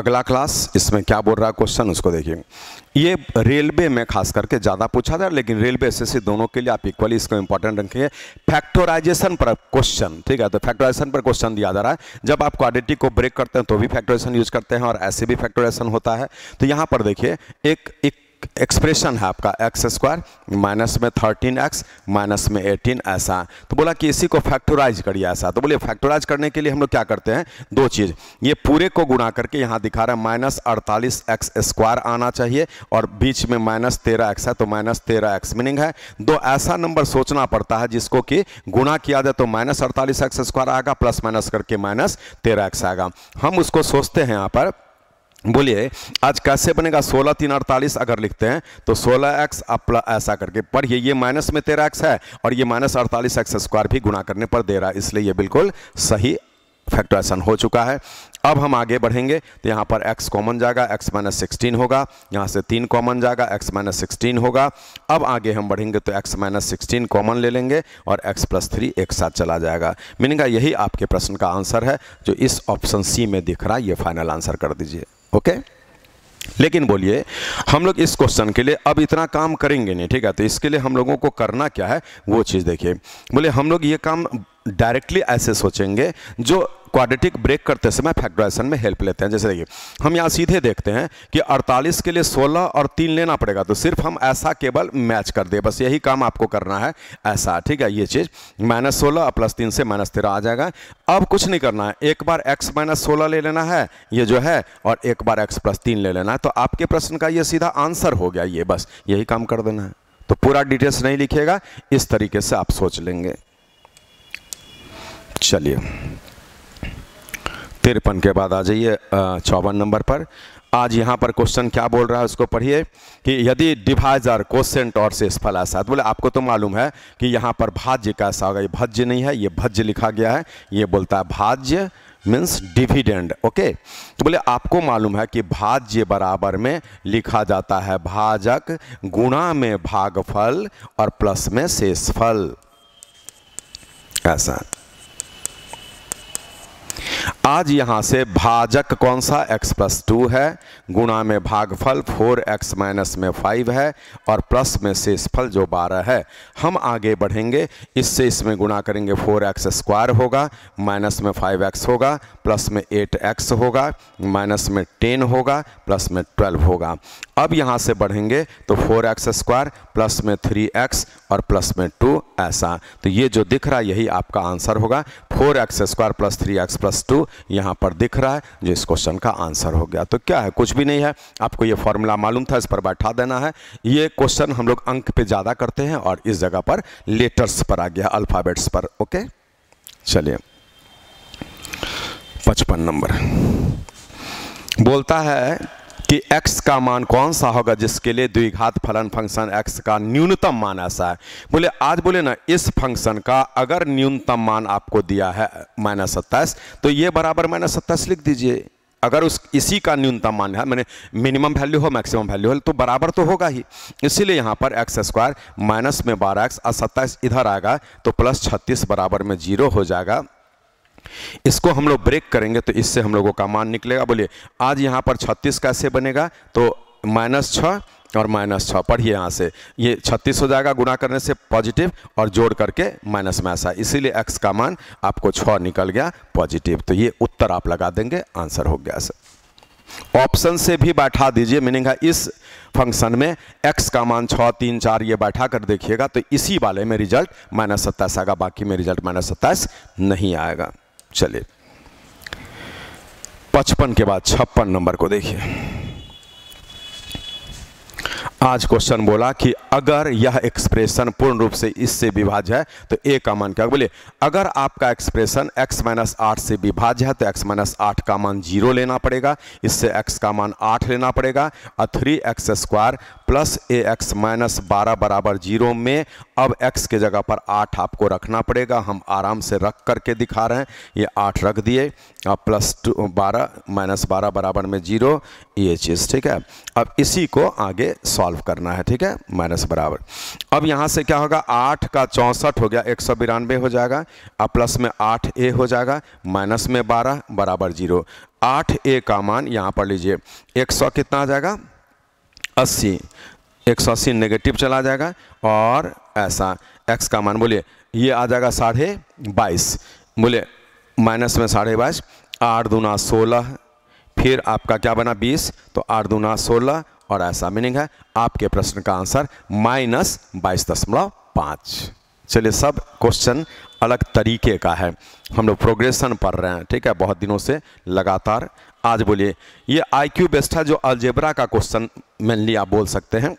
अगला क्लास इसमें क्या बोल रहा है क्वेश्चन उसको देखिए। ये रेलवे में खास करके ज़्यादा पूछा था, लेकिन रेलवे एसएससी दोनों के लिए आप इक्वली इसको इंपॉर्टेंट रखेंगे। फैक्टराइजेशन पर क्वेश्चन, ठीक है, तो फैक्टराइजेशन पर क्वेश्चन दिया जा रहा है। जब आप क्वाड्रेटिक को ब्रेक करते हैं तो भी फैक्टराइजेशन यूज करते हैं और ऐसे भी फैक्टराइजेशन होता है। तो यहाँ पर देखिए एक एक्सप्रेशन है आपका एक्स स्क्वायर माइनस में 13x माइनस में 18 ऐसा, तो बोला कि इसी को फैक्टराइज करिए ऐसा। तो बोलिए फैक्टराइज करने के लिए हम लोग क्या करते हैं, दो चीज़, ये पूरे को गुणा करके यहाँ दिखा रहा है माइनस 48x स्क्वायर आना चाहिए और बीच में माइनस 13x है तो माइनस 13x, मीनिंग है दो ऐसा नंबर सोचना पड़ता है जिसको कि गुणा किया जाए तो माइनस 48x स्क्वायर आएगा, प्लस माइनस करके माइनस 13x आएगा। हम उसको सोचते हैं यहाँ पर। बोलिए आज कैसे बनेगा, 16 3 48 अगर लिखते हैं तो 16x ऐसा करके पढ़िए, ये माइनस में 13x है और ये माइनस 48x स्क्वायर भी गुणा करने पर दे रहा है, इसलिए ये बिल्कुल सही फैक्टराइजेशन हो चुका है। अब हम आगे बढ़ेंगे तो यहाँ पर x कॉमन जाएगा, x माइनस 16 होगा, यहाँ से 3 कॉमन जाएगा, x माइनस 16 होगा। अब आगे हम बढ़ेंगे तो x माइनस 16 कॉमन ले लेंगे और x प्लस 3 एक साथ चला जाएगा। मीनिंग यही आपके प्रश्न का आंसर है जो इस ऑप्शन सी में दिख रहा है, ये फाइनल आंसर कर दीजिए। ओके, लेकिन बोलिए हम लोग इस क्वेश्चन के लिए अब इतना काम करेंगे नहीं, ठीक है, तो इसके लिए हम लोगों को करना क्या है वो चीज़ देखिए। बोले हम लोग ये काम डायरेक्टली ऐसे सोचेंगे जो क्वाड्रेटिक ब्रेक करते समय फैक्टराइजेशन में हेल्प लेते हैं। जैसे देखिए हम यहाँ सीधे देखते हैं कि 48 के लिए 16 और 3 लेना पड़ेगा, तो सिर्फ हम ऐसा केवल मैच कर दे, बस यही काम आपको करना है ऐसा, ठीक है। ये चीज़ माइनस 16 प्लस 3 से माइनस 13 आ जाएगा। अब कुछ नहीं करना है, एक बार x माइनस 16 ले लेना है ये जो है, और एक बार x प्लस 3 ले लेना है, तो आपके प्रश्न का ये सीधा आंसर हो गया, ये बस यही काम कर देना है। तो पूरा डिटेल्स नहीं लिखिएगा, इस तरीके से आप सोच लेंगे। चलिए 53 के बाद आ जाइए 54 नंबर पर। आज यहाँ पर क्वेश्चन क्या बोल रहा है उसको पढ़िए कि यदि डिवाइजर कोसेंट और शेषफल ऐसा है, तो बोले आपको तो मालूम है कि यहाँ पर भाज्य कैसा होगा, ये भाज्य नहीं है, ये भज्य लिखा गया है, ये बोलता है भाज्य मीन्स डिविडेंड। ओके, तो बोले आपको मालूम है कि भाज्य बराबर में लिखा जाता है भाजक गुणा में भागफल और प्लस में शेषफल ऐसा। आज यहां से भाजक कौन सा x प्लस 2 है, गुणा में भागफल 4x माइनस में 5 है और प्लस में शेषफल जो 12 है। हम आगे बढ़ेंगे, इससे इसमें गुणा करेंगे 4x स्क्वायर होगा, माइनस में 5x होगा, प्लस में 8x होगा, माइनस में 10 होगा, प्लस में 12 होगा। अब यहाँ से बढ़ेंगे तो 4x स्क्वायर प्लस में 3x और प्लस में 2 ऐसा, तो ये जो दिख रहा है यही आपका आंसर होगा। 4x square plus 3x plus 2 यहाँ पर दिख रहा है, जो इस क्वेश्चन का आंसर हो गया। तो क्या है, कुछ भी नहीं है, आपको ये फॉर्मूला मालूम था, इस पर बैठा देना है। ये क्वेश्चन हम लोग अंक पे ज़्यादा करते हैं और इस जगह पर लेटर्स पर आ गया, अल्फ़ाबेट्स पर। ओके, चलिए 55 नंबर बोलता है कि x का मान कौन सा होगा जिसके लिए द्विघात फलन फंक्शन x का न्यूनतम मान ऐसा है। बोले आज बोले ना इस फंक्शन का अगर न्यूनतम मान आपको दिया है -27, तो ये बराबर -27 लिख दीजिए। अगर इसी का न्यूनतम मान है, मैंने मिनिमम वैल्यू हो मैक्सिमम वैल्यू हो, तो बराबर तो होगा ही। इसीलिए यहाँ पर x स्क्वायर माइनस में 12x और 27 इधर आएगा तो प्लस 36 बराबर में 0 हो जाएगा। इसको हम लोग ब्रेक करेंगे तो इससे हम लोगों का मान निकलेगा। बोलिए आज यहाँ पर 36 कैसे बनेगा, तो -6 और -6 पढ़िए, यहाँ से ये 36 हो जाएगा गुणा करने से पॉजिटिव और जोड़ करके माइनस में ऐसा, इसीलिए x का मान आपको 6 निकल गया पॉजिटिव। तो ये उत्तर आप लगा देंगे, आंसर हो गया सर। ऑप्शन से भी बैठा दीजिए, मीनिंग है इस फंक्शन में x का मान 6 3 4 ये बैठा कर देखिएगा तो इसी वाले में रिजल्ट -27 आएगा, बाकी में रिजल्ट -27 नहीं आएगा। चलिए 55 के बाद 56 नंबर को देखिए। आज क्वेश्चन बोला कि अगर यह एक्सप्रेशन पूर्ण रूप से इससे विभाज्य है तो a का मान क्या। बोले अगर आपका एक्सप्रेशन x माइनस 8 से विभाज्य है तो x माइनस 8 का मान 0 लेना पड़ेगा, इससे x का मान 8 लेना पड़ेगा और 3x square plus ax minus 12 बराबर 0 में अब x के जगह पर 8 आपको रखना पड़ेगा। हम आराम से रख करके दिखा रहे हैं, ये 8 रख दिए और प्लस 12 माइनस 12 बराबर में 0, ये चीज़ ठीक है। अब इसी को आगे सॉल्व करना है, ठीक है, माइनस बराबर। अब यहाँ से क्या होगा, 8 का 64 हो गया, 192 हो जाएगा, अब प्लस में 8a हो जाएगा, माइनस में 12 बराबर 0। 8a का मान यहाँ पर लीजिए 100 कितना आ जाएगा 80, 180 नेगेटिव चला जाएगा और ऐसा x का मान बोलिए ये आ जाएगा 22.5, बोले माइनस में 22.5, 8 दूना 16, फिर आपका क्या बना 20, तो 8 दूना 16 और ऐसा मीनिंग है आपके प्रश्न का आंसर -22.5। चलिए सब क्वेश्चन अलग तरीके का है, हम लोग प्रोग्रेशन पढ़ रहे हैं, ठीक है, बहुत दिनों से लगातार। आज बोलिए ये IQ बेस्ड है जो अलजेब्रा का क्वेश्चन मेनली आप बोल सकते हैं।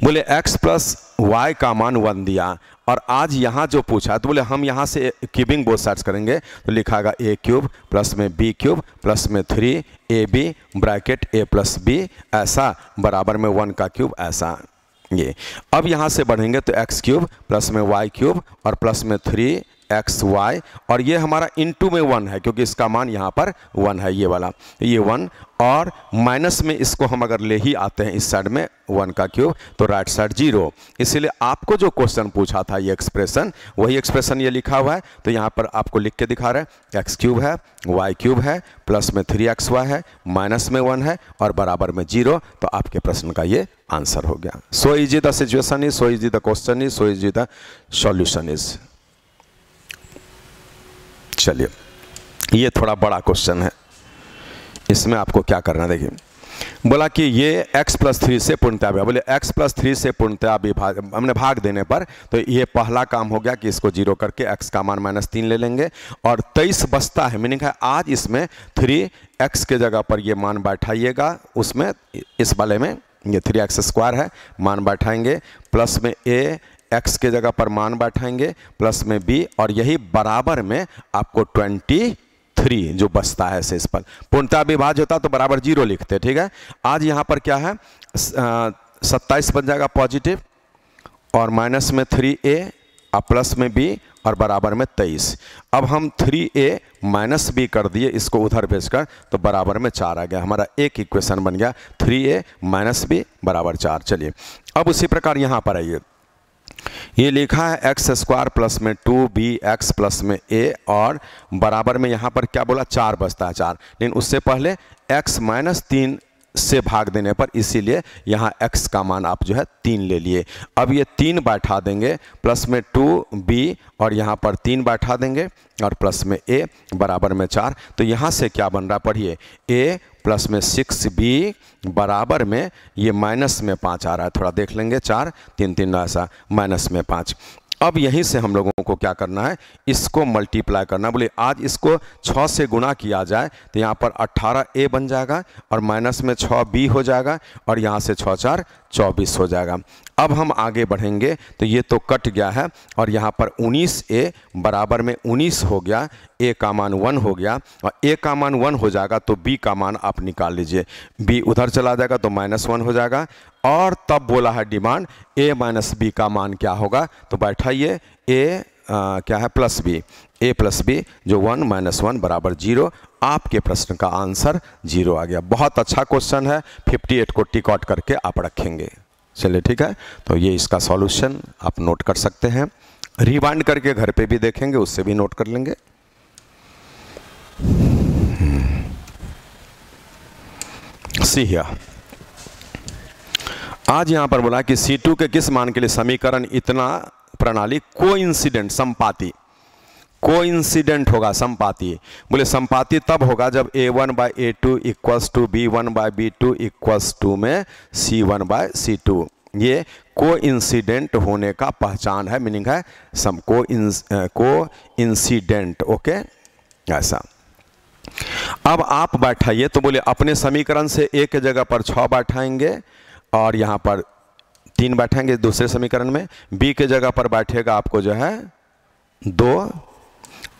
बोले x + y का मान 1 दिया और आज यहाँ जो पूछा है तो बोले हम यहाँ से क्यूबिंग बोथ साइड्स करेंगे, तो लिखागा a³ प्लस में b³ प्लस में 3ab ब्रैकेट a + b ऐसा बराबर में 1 का क्यूब ऐसा। ये अब यहाँ से बढ़ेंगे तो x³ प्लस में y³ और प्लस में 3xy और ये हमारा इनटू में 1 है क्योंकि इसका मान यहाँ पर 1 है, ये वाला ये 1 और माइनस में इसको हम अगर ले ही आते हैं इस साइड में 1 का क्यूब तो राइट साइड 0। इसीलिए आपको जो क्वेश्चन पूछा था ये एक्सप्रेशन वही एक्सप्रेशन ये लिखा हुआ है, तो यहाँ पर आपको लिख के दिखा रहे हैं x³ है y³ है प्लस में 3xy है माइनस में 1 है और बराबर में 0, तो आपके प्रश्न का ये आंसर हो गया। So easy the situation is, so easy the question is, so easy the solution is. चलिए ये थोड़ा बड़ा क्वेश्चन है, इसमें आपको क्या करना है देखिए, बोला कि ये x + 3 से पूर्णतया विभाज्य, बोले x + 3 से पूर्णतया विभाज्य हमने भाग देने पर तो ये पहला काम हो गया कि इसको 0 करके x का मान -3 ले लेंगे और 23 बचता है, मीनिंग है आज इसमें 3x के जगह पर ये मान बैठाइएगा, उसमें इस वाले में ये 3x² है मान बैठाएंगे, प्लस में a x के जगह पर मान बैठाएंगे प्लस में b और यही बराबर में आपको 23 जो बचता है शेष पर पूर्णतः विभाज्य होता तो बराबर 0 लिखते, ठीक है। आज यहाँ पर क्या है 27 बन जाएगा पॉजिटिव और माइनस में 3a और प्लस में b और बराबर में 23। अब हम 3a - b कर दिए, इसको उधर भेजकर तो बराबर में 4 आ गया, हमारा एक इक्वेशन बन गया 3a - b बराबर 4। चलिए अब उसी प्रकार यहाँ पर आइए, ये लिखा है x² प्लस में 2bx प्लस में a और बराबर में यहाँ पर क्या बोला 4 बचता है 4, लेकिन उससे पहले x - 3 से भाग देने पर इसीलिए यहाँ x का मान आप जो है 3 ले लिए। अब ये 3 बैठा देंगे प्लस में 2b और यहाँ पर 3 बैठा देंगे और प्लस में a बराबर में 4, तो यहाँ से क्या बन रहा पढ़िए a प्लस में 6b बराबर में ये माइनस में 5 आ रहा है, थोड़ा देख लेंगे 4 3 3 ऐसा माइनस में 5। अब यहीं से हम लोगों को क्या करना है, इसको मल्टीप्लाई करना, बोले आज इसको 6 से गुणा किया जाए तो यहाँ पर 18a बन जाएगा और माइनस में 6b हो जाएगा और यहाँ से 6 4 24 हो जाएगा। अब हम आगे बढ़ेंगे तो ये तो कट गया है और यहाँ पर 19a बराबर में 19 हो गया, a का मान 1 हो गया और a का मान 1 हो जाएगा तो b का मान आप निकाल लीजिए, b उधर चला जाएगा तो -1 हो जाएगा और तब बोला है डिमांड a - b का मान क्या होगा, तो बैठाइए a क्या है प्लस b, a + b जो 1 - 1 बराबर 0, आपके प्रश्न का आंसर 0 आ गया। बहुत अच्छा क्वेश्चन है, 58 को टिक आउट करके आप रखेंगे। चलिए ठीक है, तो ये इसका सॉल्यूशन आप नोट कर सकते हैं, रिवाइंड करके घर पे भी देखेंगे उससे भी नोट कर लेंगे। सी हियर, आज यहां पर बोला कि C2 के किस मान के लिए समीकरण इतना प्रणाली कोइंसिडेंट संपाती, कोइंसिडेंट होगा संपाती, बोले संपाती तब होगा जब a1/a2 = b1/b2 = में c1/c2, ये कोइंसिडेंट होने का पहचान है, मीनिंग है सम कोइंसिडेंट, ओके ऐसा। अब आप बैठाइए तो बोले अपने समीकरण से a के जगह पर 6 बैठाएंगे और यहाँ पर 3 बैठाएंगे दूसरे समीकरण में, b के जगह पर बैठेगा आपको जो है 2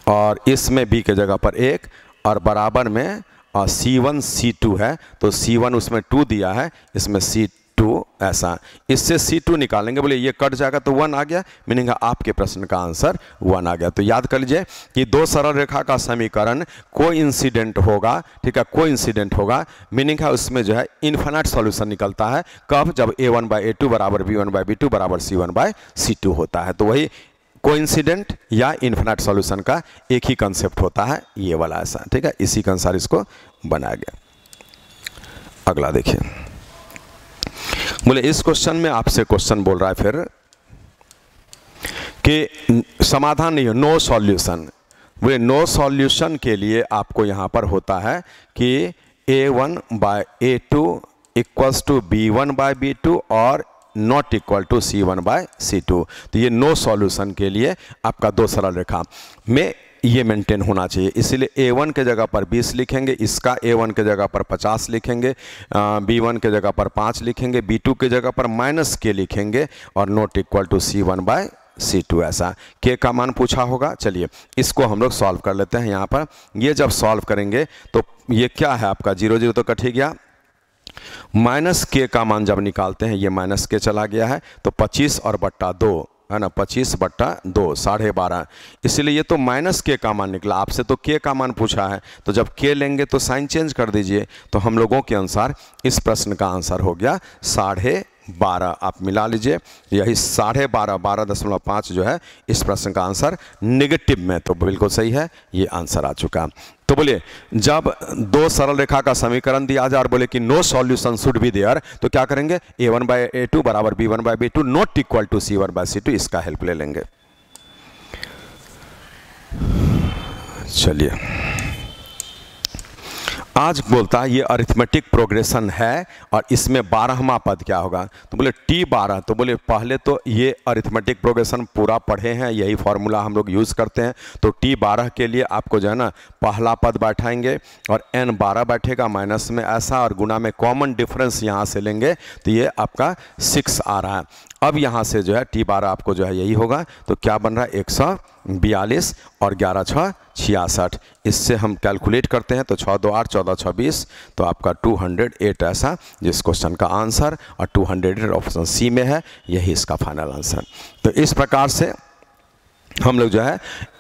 और इसमें b के जगह पर 1 और बराबर में c1 c2 है तो c1 उसमें 2 दिया है, इसमें c2 ऐसा, इससे c2 निकालेंगे, बोले ये कट जाएगा तो 1 आ गया, मीनिंग आपके प्रश्न का आंसर 1 आ गया। तो याद कर लीजिए कि दो सरल रेखा का समीकरण कोइंसिडेंट होगा, ठीक है, कोइंसिडेंट होगा, मीनिंग है उसमें जो है इनफाइनाइट सॉल्यूशन निकलता है, कब, जब a1/a2 बराबर b1/b2 बराबर c1/c2 होता है। तो वही कोइंसिडेंट या इन्फिनाइट सॉल्यूशन का एक ही कंसेप्ट होता है, ये वाला ऐसा, ठीक है। इसी के अनुसार इसको बनाया गया। अगला देखिए, बोले इस क्वेश्चन में आपसे क्वेश्चन बोल रहा है फिर कि समाधान नहीं हो, नो सॉल्यूशन। बोले नो सॉल्यूशन के लिए आपको यहां पर होता है कि A1 by A2 equals to B1 by B2 और not equal to C1 by C2। तो ये नो सॉल्यूशन के लिए आपका दो सरल रेखा में ये मेंटेन होना चाहिए। इसीलिए A1 के जगह पर 20 लिखेंगे, इसका A1 के जगह पर 50 लिखेंगे, B1 के जगह पर 5 लिखेंगे, B2 के जगह पर -k लिखेंगे और not equal to C1 by C2। ऐसा k का मान पूछा होगा। चलिए इसको हम लोग सॉल्व कर लेते हैं। यहाँ पर ये जब सॉल्व करेंगे तो ये क्या है आपका 0 0 तो कट ही गया, -k का मान जब निकालते हैं ये -k चला गया है, तो 25 और बट्टा 2 है ना, 25 बट्टा 2 12.5, इसलिए ये तो -k का मान निकला। आपसे तो k का मान पूछा है, तो जब k लेंगे तो साइन चेंज कर दीजिए। तो हम लोगों के अनुसार इस प्रश्न का आंसर हो गया 12.5। आप मिला लीजिए, यही 12.5 12.5 जो है इस प्रश्न का आंसर नेगेटिव में, तो बिल्कुल सही है, ये आंसर आ चुका। तो बोले जब दो सरल रेखा का समीकरण दिया जाए और बोले कि no solution should be there, तो क्या करेंगे, A1 बाय A2 बराबर B1 by B2 not equal to C1 by C2, इसका हेल्प ले लेंगे। चलिए आज बोलता है ये अरिथमेटिक प्रोग्रेशन है और इसमें 12वां पद क्या होगा, तो बोले T12। तो बोले पहले तो ये अरिथमेटिक प्रोग्रेशन पूरा पढ़े हैं, यही फॉर्मूला हम लोग यूज़ करते हैं। तो T12 के लिए आपको जो है ना पहला पद बैठाएंगे और N12 बैठेगा माइनस में ऐसा, और गुना में कॉमन डिफरेंस यहाँ से लेंगे तो ये आपका 6 आ रहा है। अब यहाँ से जो है T12 आपको जो है यही होगा, तो क्या बन रहा है 142 और 11 6 66। इससे हम कैलकुलेट करते हैं तो 6 2 8 14 6 20, तो आपका 208 ऐसा जिस क्वेश्चन का आंसर, और 208 ऑप्शन सी में है, यही इसका फाइनल आंसर। तो इस प्रकार से हम लोग जो है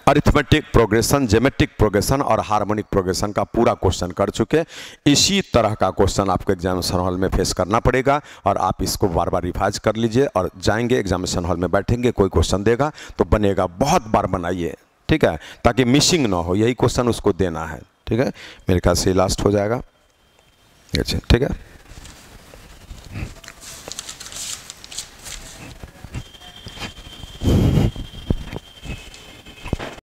अरिथमेटिक प्रोग्रेशन, ज्योमेट्रिक प्रोग्रेशन और हार्मोनिक प्रोग्रेशन का पूरा क्वेश्चन कर चुके। इसी तरह का क्वेश्चन आपको एग्जामिनेशन हॉल में फेस करना पड़ेगा और आप इसको बार बार रिवाइज कर लीजिए और जाएंगे एग्जामिनेशन हॉल में बैठेंगे, कोई क्वेश्चन देगा तो बनेगा, बहुत बार बनाइए, ठीक है, ताकि मिसिंग ना हो, यही क्वेश्चन उसको देना है, ठीक है। मेरे ख्याल से लास्ट हो जाएगा, ठीक है।